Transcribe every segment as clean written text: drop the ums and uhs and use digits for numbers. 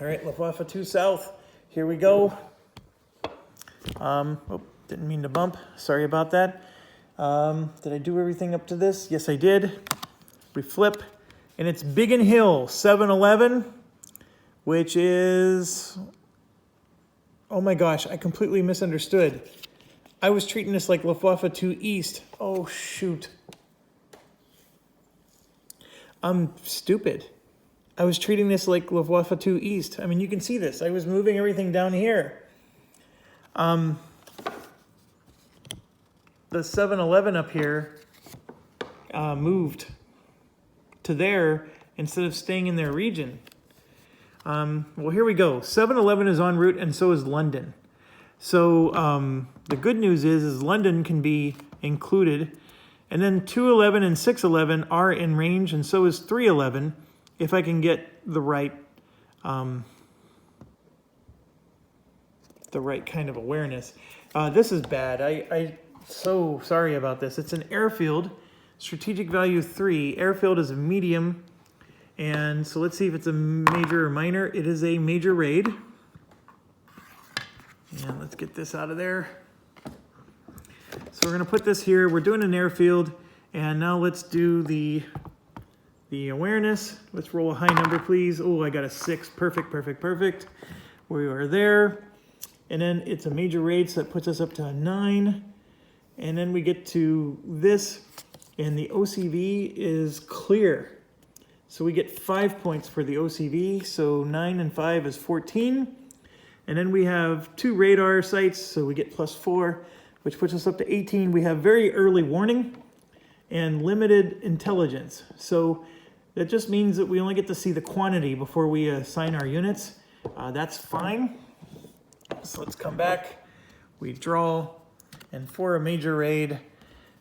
All right, Luftwaffe 2 South, here we go. Oh, didn't mean to bump, sorry about that. Did I do everything up to this? Yes, I did. We flip, and it's Biggin Hill 711, which is, oh my gosh, I completely misunderstood. I was treating this like Luftwaffe 2 East. Oh, shoot. I'm stupid. I was treating this like Luftwaffe 2 East. I mean, you can see this. I was moving everything down here. The 711 up here moved to there instead of staying in their region. Well, here we go. 711 is en route, and so is London. So the good news is London can be included, and then 211 and 611 are in range, and so is 311. If I can get the right kind of awareness. This is bad. I so sorry about this. It's an airfield, strategic value 3. Airfield is a medium, and so let's see if it's a major or minor. It is a major raid. And let's get this out of there. So we're gonna put this here. We're doing an airfield, and now let's do the awareness. Let's roll a high number, please. Oh, I got a 6. Perfect, perfect, perfect. We are there. And then it's a major raid, so that puts us up to a 9. And then we get to this, and the OCV is clear. So we get 5 points for the OCV, so 9 and 5 is 14. And then we have 2 radar sites, so we get +4, which puts us up to 18. We have very early warning and limited intelligence. So that just means that we only get to see the quantity before we assign our units. That's fine. So let's come back. We draw, and for a major raid,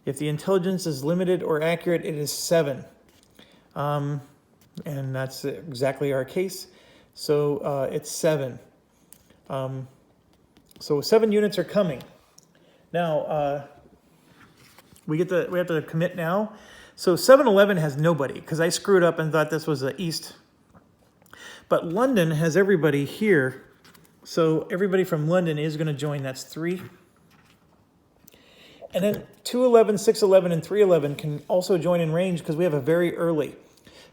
if the intelligence is limited or accurate, it is 7. And that's exactly our case. So it's 7. So 7 units are coming. Now, we have to commit now. So 711 has nobody, because I screwed up and thought this was the east. But London has everybody here. So everybody from London is going to join. That's 3. And then 211, 611, and 311 can also join in range because we have a very early.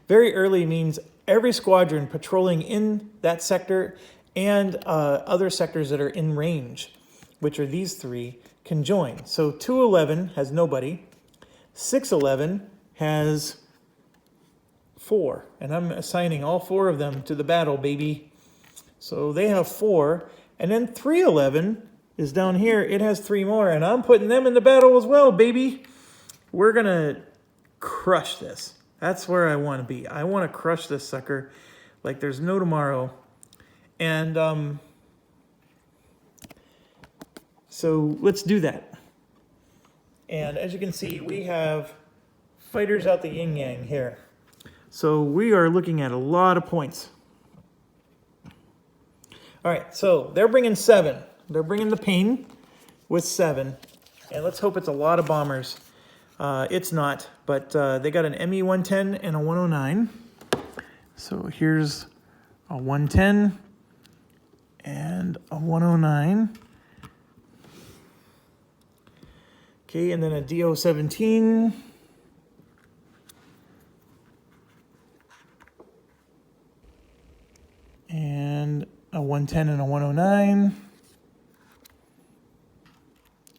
Very early means every squadron patrolling in that sector and other sectors that are in range, which are these 3, can join. So 211 has nobody. 611 has 4, and I'm assigning all 4 of them to the battle, baby. So they have 4, and then 311 is down here. It has 3 more, and I'm putting them in the battle as well, baby. We're gonna crush this. That's where I want to be. I want to crush this sucker like there's no tomorrow. And so let's do that. And as you can see, we have fighters out the yin-yang here. So we are looking at a lot of points. All right, so they're bringing 7. They're bringing the pain with 7. And let's hope it's a lot of bombers. It's not, but they got an ME-110 and a 109. So here's a 110 and a 109. Okay, and then a DO-17. And a 110 and a 109.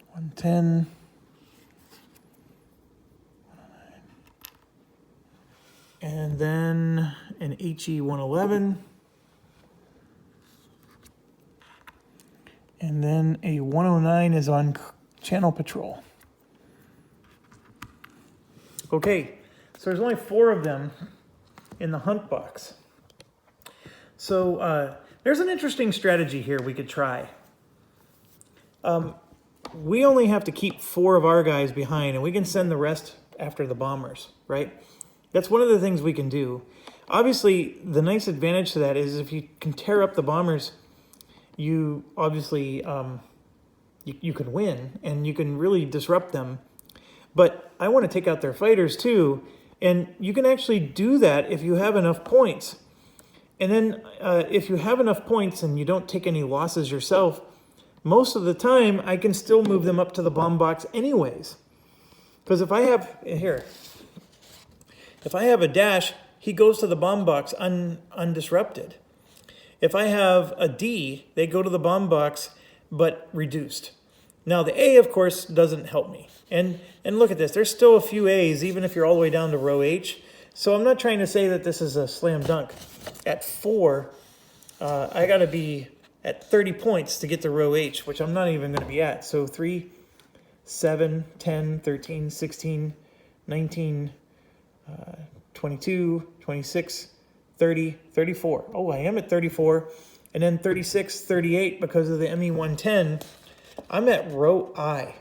110. And then an HE-111. And then a 109 is on channel patrol. Okay, so there's only 4 of them in the hunt box. So there's an interesting strategy here we could try. We only have to keep 4 of our guys behind, and we can send the rest after the bombers, right? That's one of the things we can do. Obviously, the nice advantage to that is if you can tear up the bombers, you obviously you can win, and you can really disrupt them. But I want to take out their fighters too, and you can actually do that if you have enough points. And then if you have enough points and you don't take any losses yourself, most of the time I can still move them up to the bomb box anyways. Because if I have, here, if I have a dash, he goes to the bomb box undisrupted. If I have a D, they go to the bomb box, but reduced. Now the A, of course, doesn't help me. And look at this, there's still a few A's, even if you're all the way down to row H. So I'm not trying to say that this is a slam dunk. At 4, I gotta be at 30 points to get to row H, which I'm not even gonna be at. So 3, 7, 10, 13, 16, 19, 22, 26, 30, 34. Oh, I am at 34. And then 36, 38 because of the ME110. I'm at row I.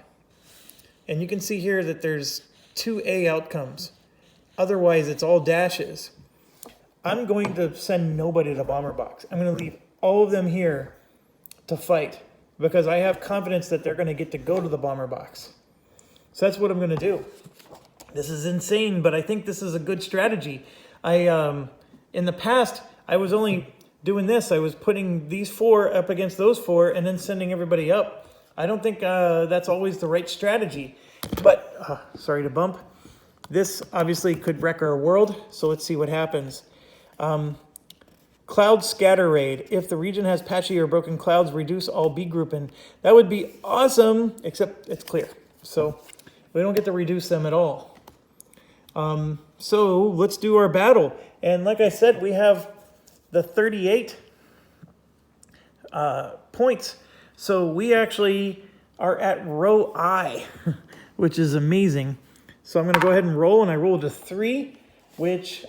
And you can see here that there's 2 A outcomes. Otherwise, it's all dashes. I'm going to send nobody to the bomber box. I'm going to leave all of them here to fight because I have confidence that they're going to get to go to the bomber box. So that's what I'm going to do. This is insane, but I think this is a good strategy. In the past, I was only doing this. I was putting these 4 up against those 4 and then sending everybody up. I don't think that's always the right strategy. But, sorry to bump. This obviously could wreck our world, so let's see what happens. Cloud scatter raid. If the region has patchy or broken clouds, reduce all B grouping. That would be awesome, except it's clear. So we don't get to reduce them at all. So let's do our battle. And like I said, we have the 38 points. So we actually are at row I, which is amazing. So I'm going to go ahead and roll, and I rolled a 3, which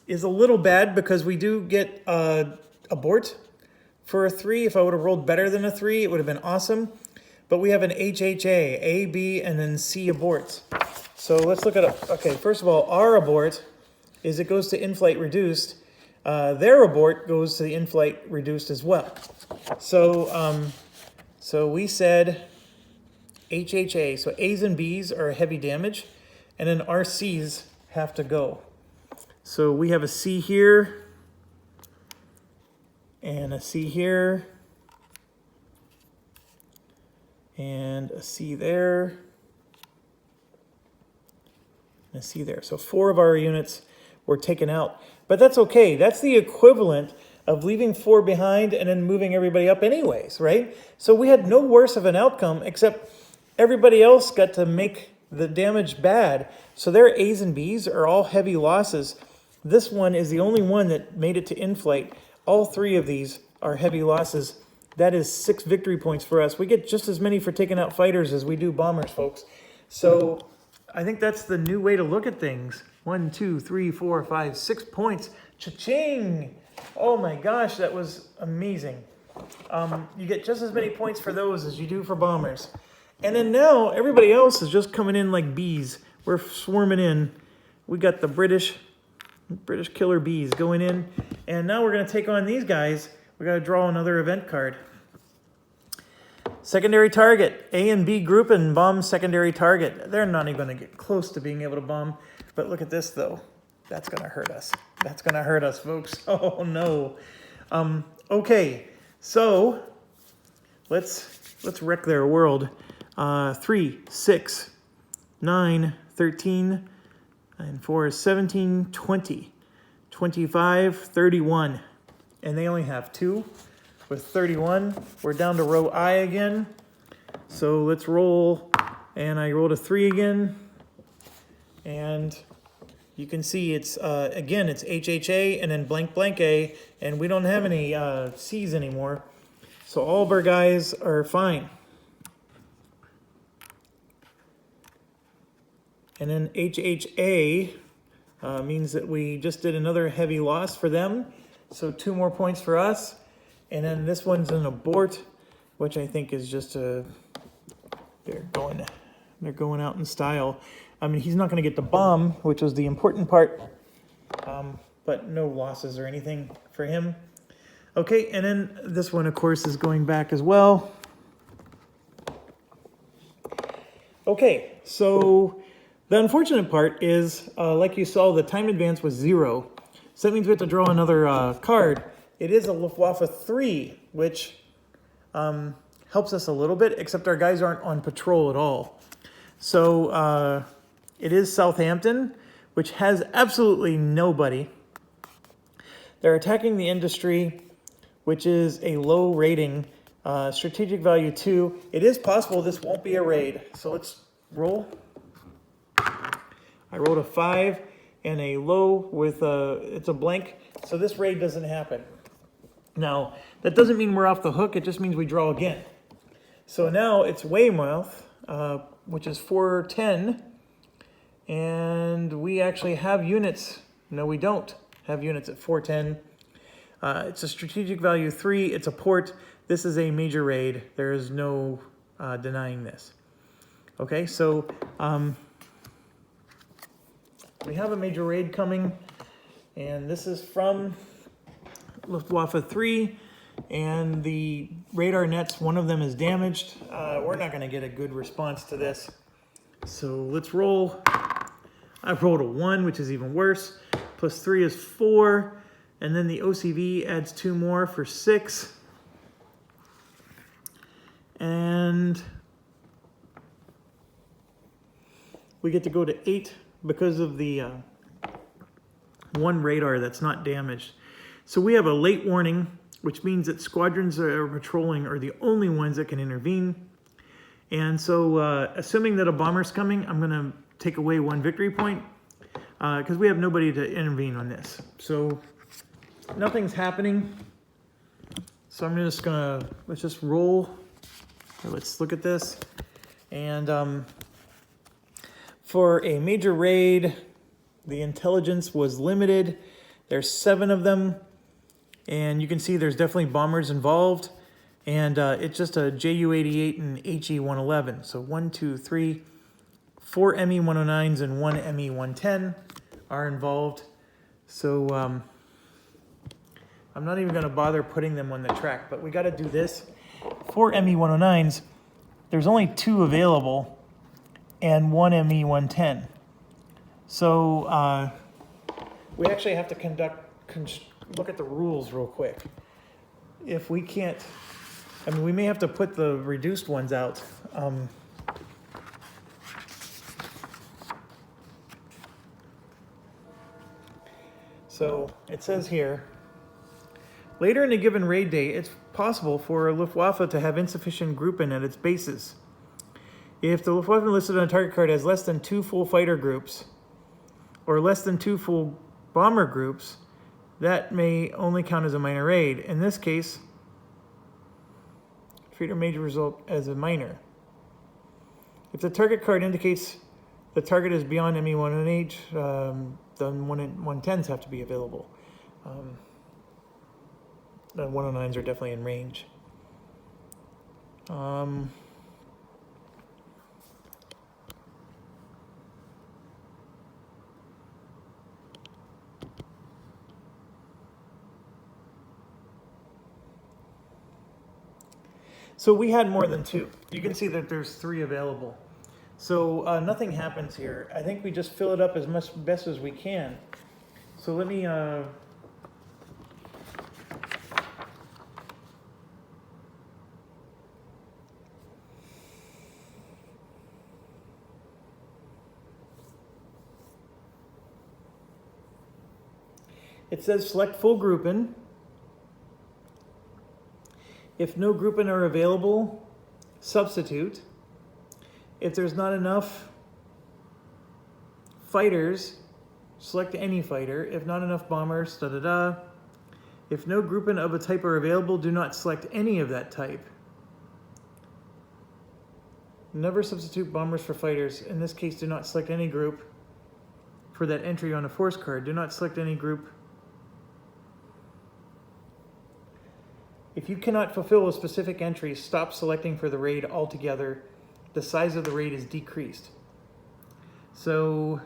is a little bad because we do get abort for a 3. If I would have rolled better than a 3, it would have been awesome. But we have an HHA, A, B, and then C aborts. So let's look at it. Okay, first of all, our abort is it goes to in-flight reduced. Their abort goes to the in-flight reduced as well. So, so we said HHA. So A's and B's are heavy damage, and then our C's have to go. So we have a C here, and a C here, and a C there, and a C there. So 4 of our units were taken out. But that's okay. That's the equivalent of leaving 4 behind and then moving everybody up anyways, right? So we had no worse of an outcome, except everybody else got to make the damage bad. So their A's and B's are all heavy losses. This one is the only one that made it to in-flight. All 3 of these are heavy losses. That is 6 victory points for us. We get just as many for taking out fighters as we do bombers, folks. So I think that's the new way to look at things. 1, 2, 3, 4, 5, 6 points. Cha-ching! Oh my gosh, that was amazing. You get just as many points for those as you do for bombers. And then now everybody else is just coming in like bees. We're swarming in. We got the British killer bees going in. And now we're going to take on these guys. We got to draw another event card. Secondary target. A and B group and bomb secondary target. They're not even going to get close to being able to bomb. But look at this, though. That's going to hurt us. That's going to hurt us, folks. Oh, no. Okay, so let's wreck their world. 3, 6, 9, 13, and 4 is 17, 20, 25, 31. And they only have 2 with 31. We're down to row I again. So let's roll. And I rolled a 3 again. And you can see it's, again, it's HHA and then blank blank A. And we don't have any C's anymore. So all of our guys are fine. And then HHA means that we just did another heavy loss for them. So 2 more points for us. And then this one's an abort, which I think is just a, they're going out in style. I mean, he's not going to get the bomb, which was the important part, but no losses or anything for him. Okay, and then this one, of course, is going back as well. Okay, so the unfortunate part is, like you saw, the time advance was 0. So that means we have to draw another card. It is a Luftwaffe 3, which helps us a little bit, except our guys aren't on patrol at all. So it is Southampton, which has absolutely nobody. They're attacking the industry, which is a low rating, strategic value 2. It is possible this won't be a raid. So let's roll. I rolled a 5 and a low with it's a blank. So this raid doesn't happen. Now, that doesn't mean we're off the hook. It just means we draw again. So now it's Weymouth, which is 410. And we actually have units. No, we don't have units at 410. It's a strategic value 3. It's a port. This is a major raid. There is no denying this. Okay, so we have a major raid coming. And this is from Luftwaffe 3. And the radar nets, one of them is damaged. We're not going to get a good response to this. So let's roll. I rolled a 1, which is even worse. Plus 3 is 4. And then the OCV adds 2 more for 6. And we get to go to 8 because of the 1 radar that's not damaged. So we have a late warning, which means that squadrons that are patrolling are the only ones that can intervene. And so assuming that a bomber's coming, I'm going to take away 1 victory point because we have nobody to intervene on this. So nothing's happening. So I'm just going to, let's just roll. Here, let's look at this. And for a major raid, the intelligence was limited. There's 7 of them. And you can see there's definitely bombers involved. And it's just a JU-88 and HE-111. So 1, 2, 3, 4 ME-109s and 1 ME-110 are involved. So I'm not even going to bother putting them on the track, but we got to do this. 4 ME-109s, there's only 2 available and 1 ME-110. So we actually have to look at the rules real quick. If we can't, I mean, we may have to put the reduced ones out. So it says here, later in a given raid day, it's possible for Luftwaffe to have insufficient grouping at its bases. If the Luftwaffe listed on a target card has less than 2 full fighter groups or less than 2 full bomber groups, that may only count as a minor raid. In this case, treat a major result as a minor. If the target card indicates the target is beyond ME-108, then 110s have to be available. The 109s are definitely in range. So we had more than 2. You can see that there's 3 available. So nothing happens here. I think we just fill it up as much best as we can. So let me it says select full grouping. If no grouping are available, substitute. If there's not enough fighters, select any fighter. If not enough bombers, da-da-da. If no grouping of a type are available, do not select any of that type. Never substitute bombers for fighters. In this case, do not select any group for that entry on a force card. Do not select any group. If you cannot fulfill a specific entry, stop selecting for the raid altogether. The size of the raid is decreased. So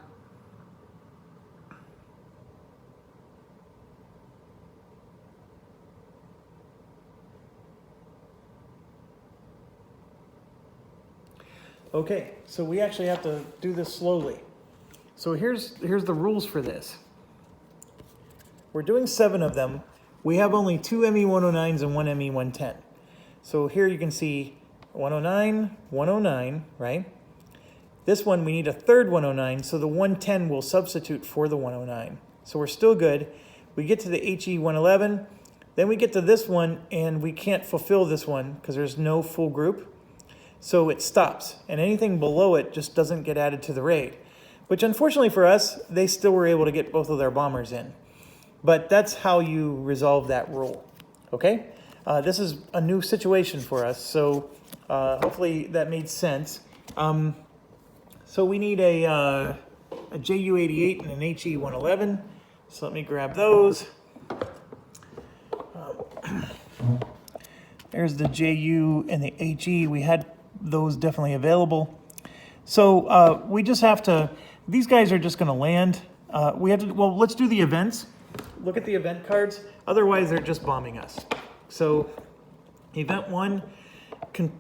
okay, so we actually have to do this slowly. So here's the rules for this. we're doing 7 of them. We have only 2 ME-109s and 1 ME-110. So here you can see 109, 109, right? This one, we need a third 109, so the 110 will substitute for the 109. So we're still good. We get to the HE-111, then we get to this one, and we can't fulfill this one because there's no full group. So it stops, and anything below it just doesn't get added to the raid, which unfortunately for us, they still were able to get both of their bombers in. But that's how you resolve that rule, okay? This is a new situation for us, so hopefully that made sense. So we need a JU-88 and an HE-111, so let me grab those. There's the JU and the HE. We had those definitely available. So we just have to, these guys are just gonna land. We have to, well, let's do the events. Look at the event cards. Otherwise, they're just bombing us. So event 1,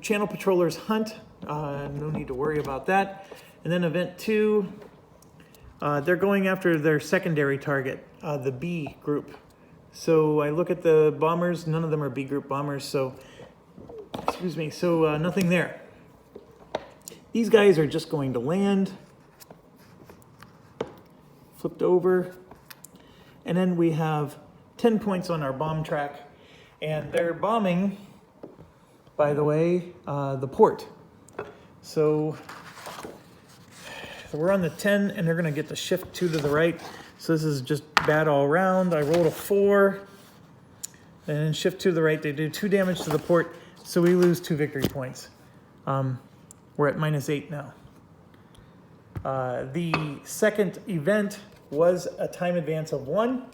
channel patrollers hunt. No need to worry about that. And then event 2, they're going after their secondary target, the B group. So I look at the bombers, none of them are B group bombers, so, excuse me, so nothing there. These guys are just going to land, flipped over, and then we have 10 points on our bomb track, and they're bombing, by the way, the port. So we're on the 10, and they're gonna get the shift 2 to the right. So this is just bad all around. I rolled a 4, and then shift 2 to the right. They do 2 damage to the port, so we lose 2 victory points. We're at -8 now. The second event was a time advance of 1,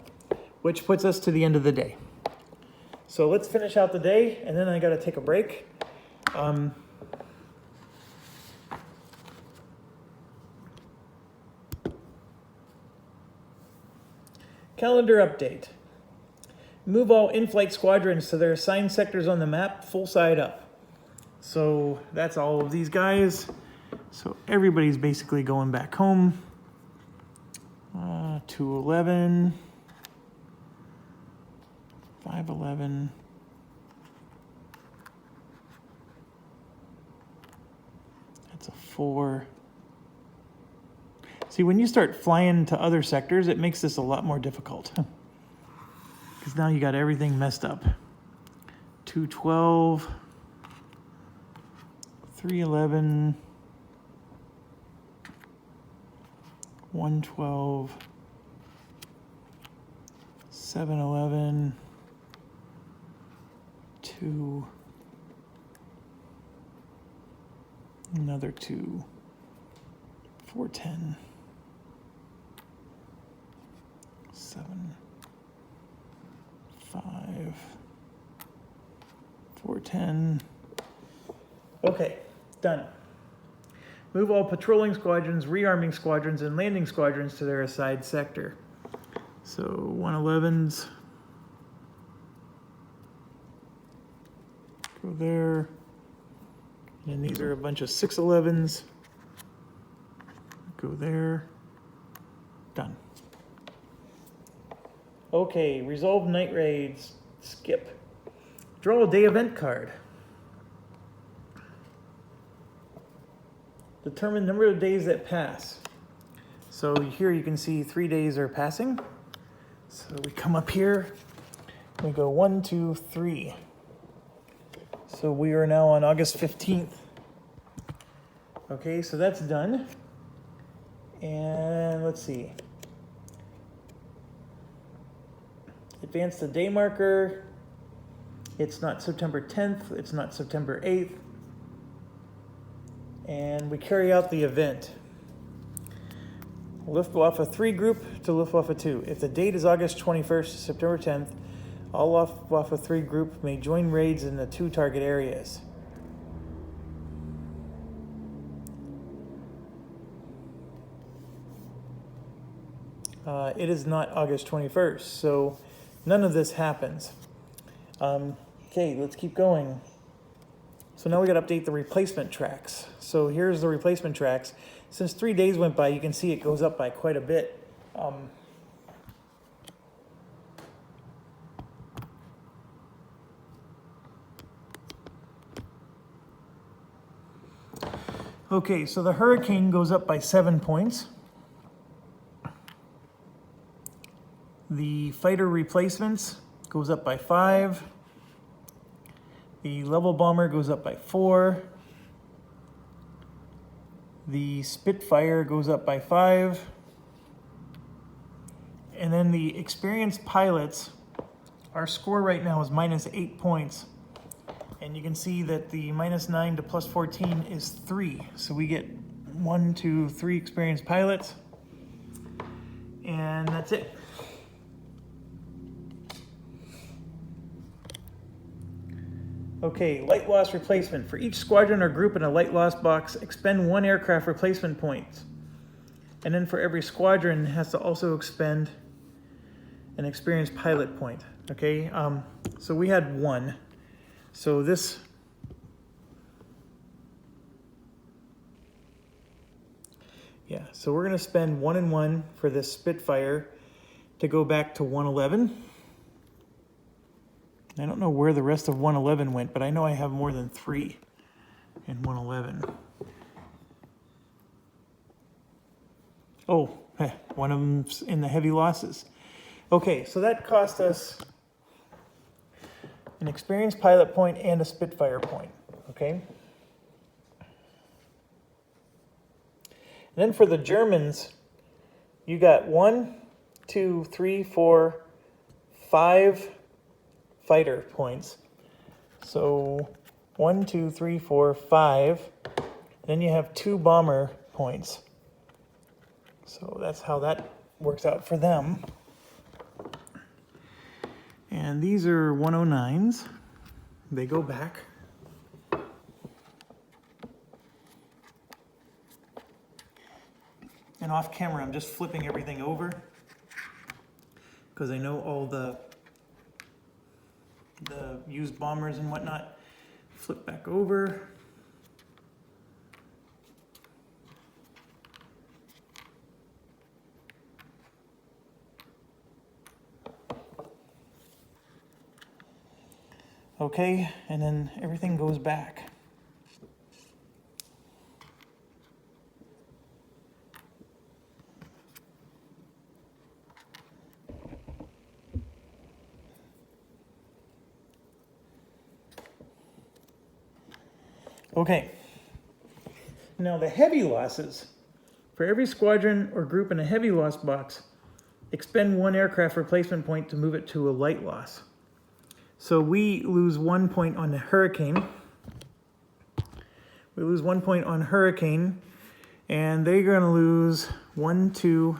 which puts us to the end of the day. So let's finish out the day, and then I gotta take a break. Calendar update. Move all in-flight squadrons to their assigned sectors on the map, full side up. So that's all of these guys. So everybody's basically going back home. 211, 511. That's a 4. See, when you start flying to other sectors, it makes this a lot more difficult. Because now you got everything messed up. 212, 311, 112, 711, 2, another 2, 410. 7, 5, 410. Okay, done. Move all patrolling squadrons, rearming squadrons, and landing squadrons to their assigned sector. So 111s. Go there. And these are a bunch of 611s. Go there. Done. Okay, resolve night raids, skip. Draw a day event card. Determine number of days that pass. So here you can see 3 days are passing. So we come up here, we go 1, 2, 3. So we are now on August 15th. Okay, so that's done. And let's see. Advance the day marker. It's not September 10th, it's not September 8th. And we carry out the event. Luftwaffe 3 group to Luftwaffe 2. If the date is August 21st to September 10th, all Luftwaffe 3 group may join raids in the 2 target areas. It is not August 21st, so none of this happens. Okay, let's keep going. So now we got to update the replacement tracks. So here's the replacement tracks. Since 3 days went by, you can see it goes up by quite a bit. Okay, so the Hurricane goes up by 7 points. The Fighter Replacements goes up by 5. The Level Bomber goes up by 4. The Spitfire goes up by 5. And then the Experienced Pilots, our score right now is -8 points. And you can see that the -9 to +14 is 3. So we get 1, 2, 3 experienced pilots. And that's it. Okay, light loss replacement. For each squadron or group in a light loss box, expend 1 aircraft replacement point. And then for every squadron, it has to also expend an experienced pilot point. Okay, so we had 1. So this, yeah, so we're going to spend 1 and 1 for this Spitfire to go back to 111. I don't know where the rest of 111 went, but I know I have more than 3 in 111. Oh, one of them's in the heavy losses. Okay, so that cost us an experienced pilot point and a Spitfire point, okay? And then for the Germans, you got 1, 2, 3, 4, 5 fighter points. So 1, 2, 3, 4, 5. Then you have 2 bomber points. So that's how that works out for them. And these are 109s. They go back. And off camera, I'm just flipping everything over because I know all the used bombers and whatnot. Flip back over. Okay, and then everything goes back. Okay, now the heavy losses. For every squadron or group in a heavy loss box, expend 1 aircraft replacement point to move it to a light loss. So we lose 1 point on the Hurricane. We lose 1 point on Hurricane, and they're going to lose 1, 2,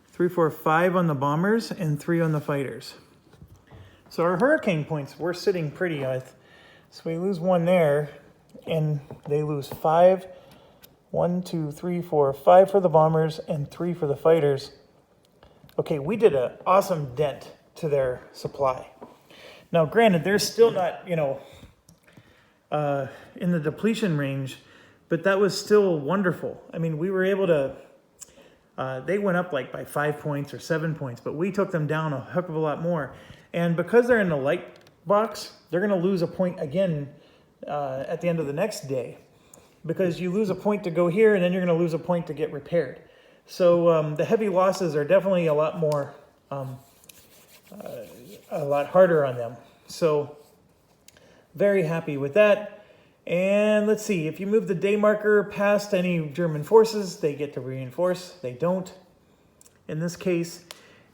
3, 4, 5 on the bombers and 3 on the fighters. So our Hurricane points, we're sitting pretty with. So we lose 1 there, and they lose 5. 1, 2, 3, 4, 5 for the bombers and 3 for the fighters. Okay, we did an awesome dent to their supply. Now, granted, they're still not, in the depletion range, but that was still wonderful. I mean, we were able to, they went up like by 5 points or 7 points, but we took them down a heck of a lot more. And because they're in the light box, they're going to lose a point again at the end of the next day, because you lose a point to go here and then you're going to lose a point to get repaired. So the heavy losses are definitely a lot more, a lot harder on them. So very happy with that. And let's see, if you move the day marker past any German forces, they get to reinforce. They don't in this case.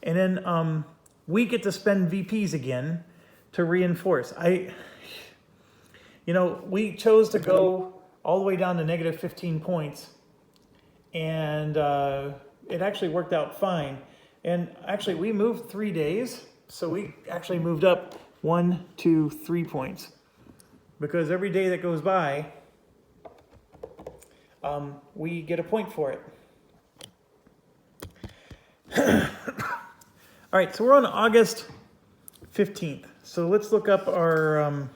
And then we get to spend VPs again to reinforce. We chose to go all the way down to negative 15 points, and it actually worked out fine. And actually, we moved 3 days, so we actually moved up 1, 2, 3 points, because every day that goes by, we get a point for it. All right, so we're on August 15th. So let's look up our,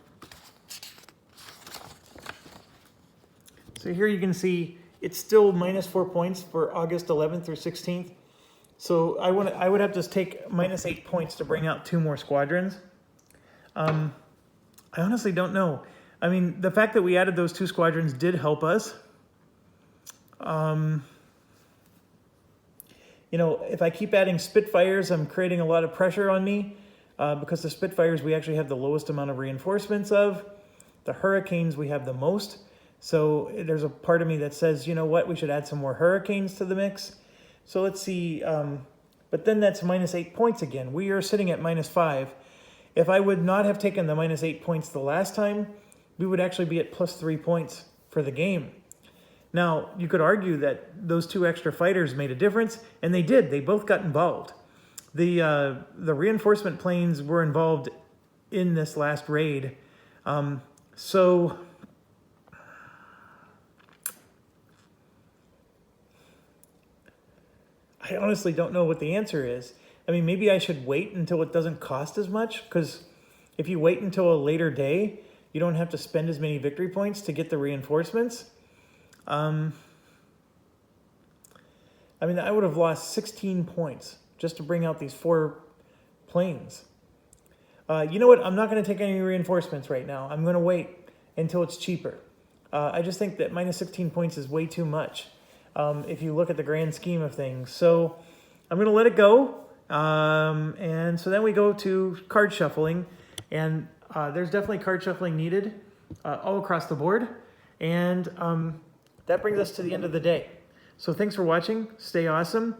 so here you can see it's still -4 points for August 11th through 16th. So I would have to take -8 points to bring out 2 more squadrons. I honestly don't know. I mean, the fact that we added those 2 squadrons did help us. You know, if I keep adding Spitfires, I'm creating a lot of pressure on me because the Spitfires we actually have the lowest amount of reinforcements of. The Hurricanes we have the most. So there's a part of me that says, you know what, we should add some more Hurricanes to the mix. So let's see, but then that's -8 points again. We are sitting at -5. If I would not have taken the -8 points the last time, we would actually be at +3 points for the game. Now, you could argue that those 2 extra fighters made a difference, and they did. They both got involved. The reinforcement planes were involved in this last raid. So I honestly don't know what the answer is. I mean, maybe I should wait until it doesn't cost as much, because if you wait until a later day, you don't have to spend as many victory points to get the reinforcements. I mean, I would have lost 16 points just to bring out these 4 planes. You know what? I'm not going to take any reinforcements right now. I'm going to wait until it's cheaper. I just think that -16 points is way too much if you look at the grand scheme of things. So I'm going to let it go. And so then we go to card shuffling. And there's definitely card shuffling needed all across the board. And that brings us to the end of the day. So thanks for watching. Stay awesome.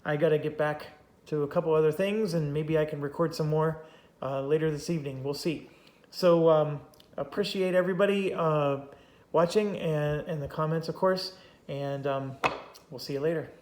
I got to get back to a couple other things, and maybe I can record some more later this evening. We'll see. So appreciate everybody watching and the comments, of course, and we'll see you later.